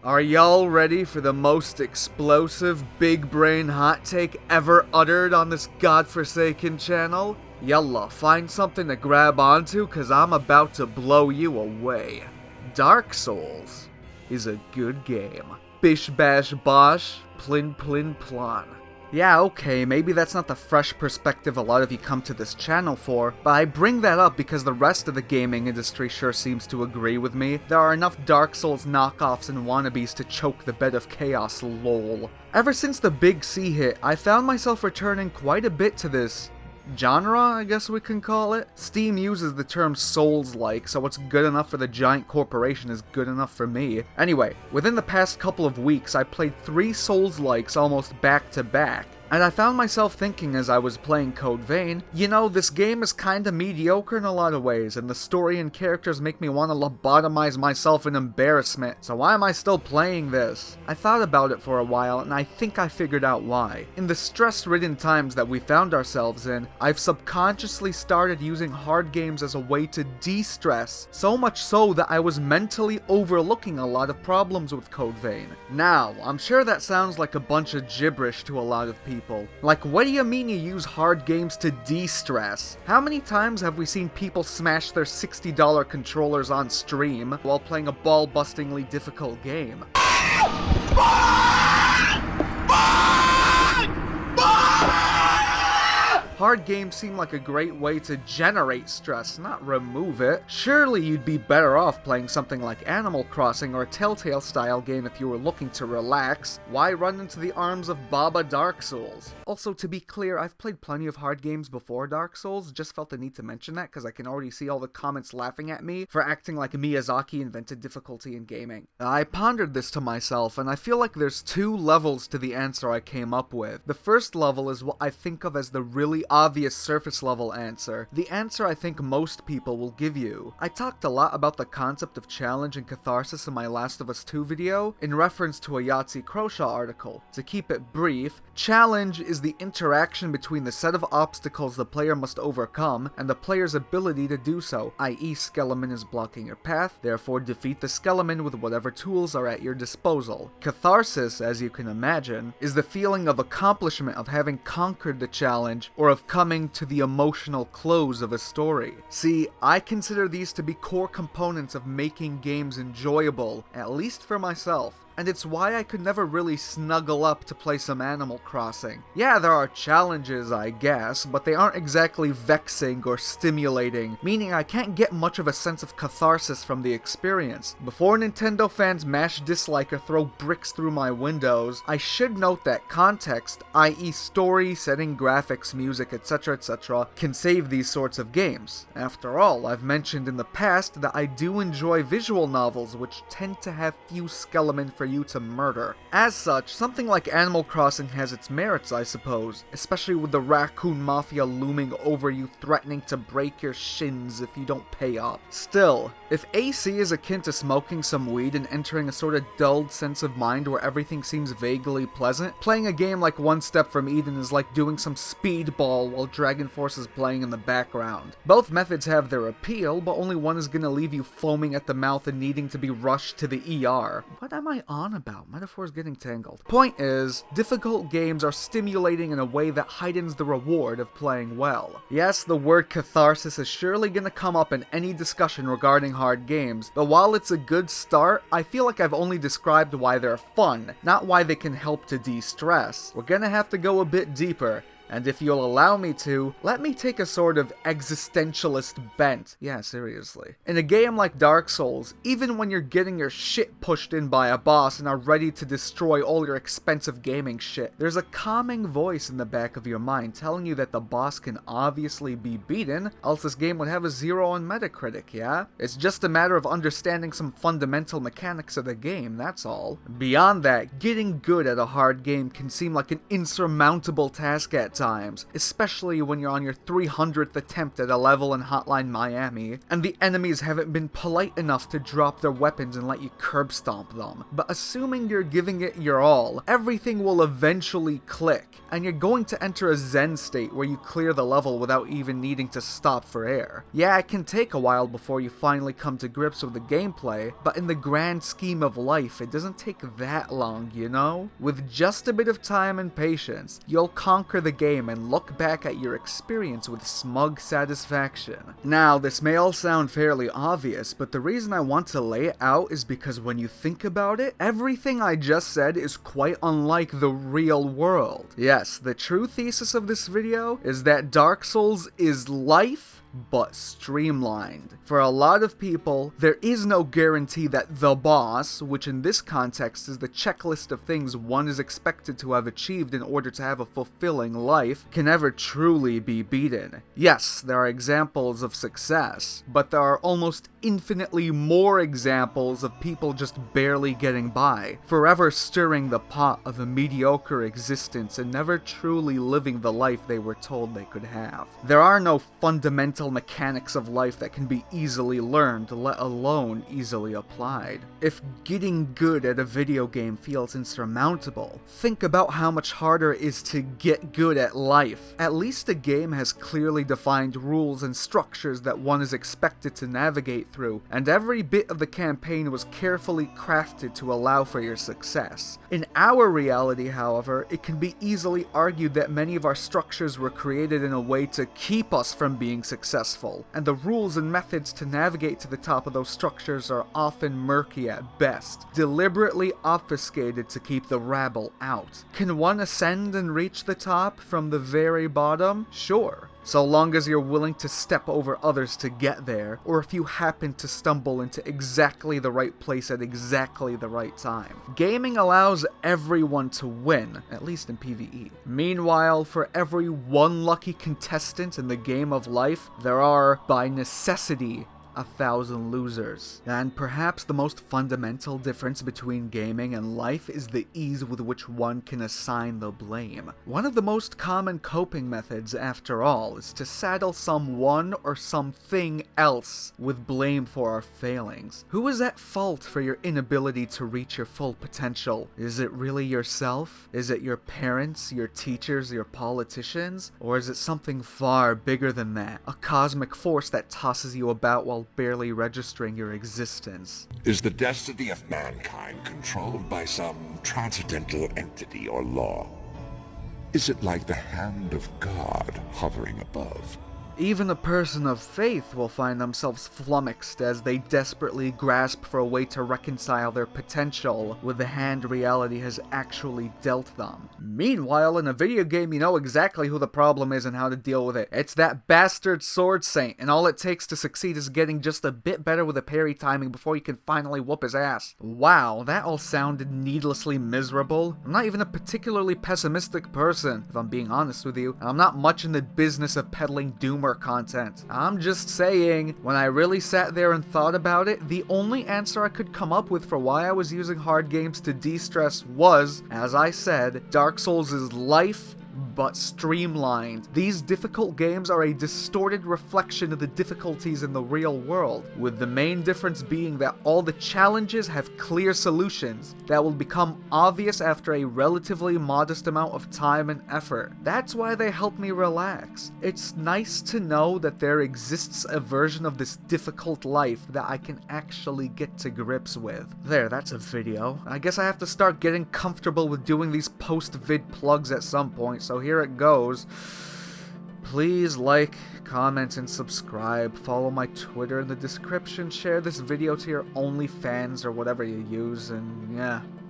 Are y'all ready for the most explosive, big brain hot take ever uttered on this godforsaken channel? Yalla, find something to grab onto, cause I'm about to blow you away. Dark Souls is a good game. Bish bash bosh, plin plin plon. Yeah, okay, maybe that's not the fresh perspective a lot of you come to this channel for, but I bring that up because the rest of the gaming industry sure seems to agree with me. There are enough Dark Souls knockoffs and wannabes to choke the bed of chaos, lol. Ever since the big C hit, I found myself returning quite a bit to this genre, I guess we can call it. Steam uses the term Souls-like, so what's good enough for the giant corporation is good enough for me. Anyway, within the past couple of weeks, I played 3 Souls-likes almost back to back. And I found myself thinking as I was playing Code Vein, you know, this game is kinda mediocre in a lot of ways, and the story and characters make me want to lobotomize myself in embarrassment, so why am I still playing this? I thought about it for a while, and I think I figured out why. In the stress-ridden times that we found ourselves in, I've subconsciously started using hard games as a way to de-stress, so much so that I was mentally overlooking a lot of problems with Code Vein. Now, I'm sure that sounds like a bunch of gibberish to a lot of people. Like, what do you mean you use hard games to de-stress? How many times have we seen people smash their $60 controllers on stream while playing a ball-bustingly difficult game? Hard games seem like a great way to generate stress, not remove it. Surely you'd be better off playing something like Animal Crossing or a Telltale style game if you were looking to relax. Why run into the arms of Baba Dark Souls? Also, to be clear, I've played plenty of hard games before Dark Souls, just felt the need to mention that because I can already see all the comments laughing at me for acting like Miyazaki invented difficulty in gaming. I pondered this to myself, and I feel like there's 2 levels to the answer I came up with. The first level is what I think of as the really obvious surface level answer, the answer I think most people will give you. I talked a lot about the concept of challenge and catharsis in my Last of Us 2 video, in reference to a Yahtzee Croshaw article. To keep it brief, challenge is the interaction between the set of obstacles the player must overcome and the player's ability to do so, i.e. Skeleman is blocking your path, therefore defeat the Skeleman with whatever tools are at your disposal. Catharsis, as you can imagine, is the feeling of accomplishment of having conquered the challenge, or of coming to the emotional close of a story. See, I consider these to be core components of making games enjoyable, at least for myself. And it's why I could never really snuggle up to play some Animal Crossing. Yeah, there are challenges, I guess, but they aren't exactly vexing or stimulating, meaning I can't get much of a sense of catharsis from the experience. Before Nintendo fans mash dislike or throw bricks through my windows, I should note that context, i.e. story, setting, graphics, music, etc., can save these sorts of games. After all, I've mentioned in the past that I do enjoy visual novels, which tend to have few Skelemen for you to murder. As such, something like Animal Crossing has its merits, I suppose, especially with the raccoon mafia looming over you threatening to break your shins if you don't pay up. Still, if AC is akin to smoking some weed and entering a sort of dulled sense of mind where everything seems vaguely pleasant, playing a game like One Step from Eden is like doing some speedball while Dragon Force is playing in the background. Both methods have their appeal, but only one is gonna leave you foaming at the mouth and needing to be rushed to the ER. What am I on about? Metaphors getting tangled. Point is, difficult games are stimulating in a way that heightens the reward of playing well. Yes, the word catharsis is surely gonna come up in any discussion regarding hard games, but while it's a good start, I feel like I've only described why they're fun, not why they can help to de-stress. We're gonna have to go a bit deeper. And if you'll allow me to, let me take a sort of existentialist bent. Yeah, seriously. In a game like Dark Souls, even when you're getting your shit pushed in by a boss and are ready to destroy all your expensive gaming shit, there's a calming voice in the back of your mind telling you that the boss can obviously be beaten, else this game would have a 0 on Metacritic, yeah? It's just a matter of understanding some fundamental mechanics of the game, that's all. Beyond that, getting good at a hard game can seem like an insurmountable task at sometimes, especially when you're on your 300th attempt at a level in Hotline Miami, and the enemies haven't been polite enough to drop their weapons and let you curb stomp them. But assuming you're giving it your all, everything will eventually click, and you're going to enter a zen state where you clear the level without even needing to stop for air. Yeah, it can take a while before you finally come to grips with the gameplay, but in the grand scheme of life, it doesn't take that long, you know? With just a bit of time and patience, you'll conquer the game and look back at your experience with smug satisfaction. Now, this may all sound fairly obvious, but the reason I want to lay it out is because when you think about it, everything I just said is quite unlike the real world. Yes, the true thesis of this video is that Dark Souls is life, but streamlined. For a lot of people, there is no guarantee that the boss, which in this context is the checklist of things one is expected to have achieved in order to have a fulfilling life, can ever truly be beaten. Yes, there are examples of success, but there are almost infinitely more examples of people just barely getting by, forever stirring the pot of a mediocre existence and never truly living the life they were told they could have. There are no fundamental mechanics of life that can be easily learned, let alone easily applied. If getting good at a video game feels insurmountable, think about how much harder it is to get good at life. At least a game has clearly defined rules and structures that one is expected to navigate through, and every bit of the campaign was carefully crafted to allow for your success. In our reality, however, it can be easily argued that many of our structures were created in a way to keep us from being successful, and the rules and methods to navigate to the top of those structures are often murky at best, deliberately obfuscated to keep the rabble out. Can one ascend and reach the top from the very bottom? Sure. So long as you're willing to step over others to get there, or if you happen to stumble into exactly the right place at exactly the right time. Gaming allows everyone to win, at least in PvE. Meanwhile, for every one lucky contestant in the game of life, there are, by necessity, 1,000 losers. And perhaps the most fundamental difference between gaming and life is the ease with which one can assign the blame. One of the most common coping methods, after all, is to saddle someone or something else with blame for our failings. Who is at fault for your inability to reach your full potential? Is it really yourself? Is it your parents, your teachers, your politicians? Or is it something far bigger than that? A cosmic force that tosses you about while barely registering your existence. Is the destiny of mankind controlled by some transcendental entity or law? Is it like the hand of God hovering above? Even a person of faith will find themselves flummoxed as they desperately grasp for a way to reconcile their potential with the hand reality has actually dealt them. Meanwhile, in a video game, you know exactly who the problem is and how to deal with it. It's that bastard sword saint, and all it takes to succeed is getting just a bit better with the parry timing before you can finally whoop his ass. Wow, that all sounded needlessly miserable. I'm not even a particularly pessimistic person, if I'm being honest with you, and I'm not much in the business of peddling doomer content. I'm just saying, when I really sat there and thought about it, the only answer I could come up with for why I was using hard games to de-stress was, as I said, Dark Souls is life, but streamlined. These difficult games are a distorted reflection of the difficulties in the real world, with the main difference being that all the challenges have clear solutions that will become obvious after a relatively modest amount of time and effort. That's why they help me relax. It's nice to know that there exists a version of this difficult life that I can actually get to grips with. There, that's a video. I guess I have to start getting comfortable with doing these post-vid plugs at some point, so here it goes. Please like, comment, and subscribe. Follow my Twitter in the description. Share this video to your OnlyFans or whatever you use, and yeah, thank you.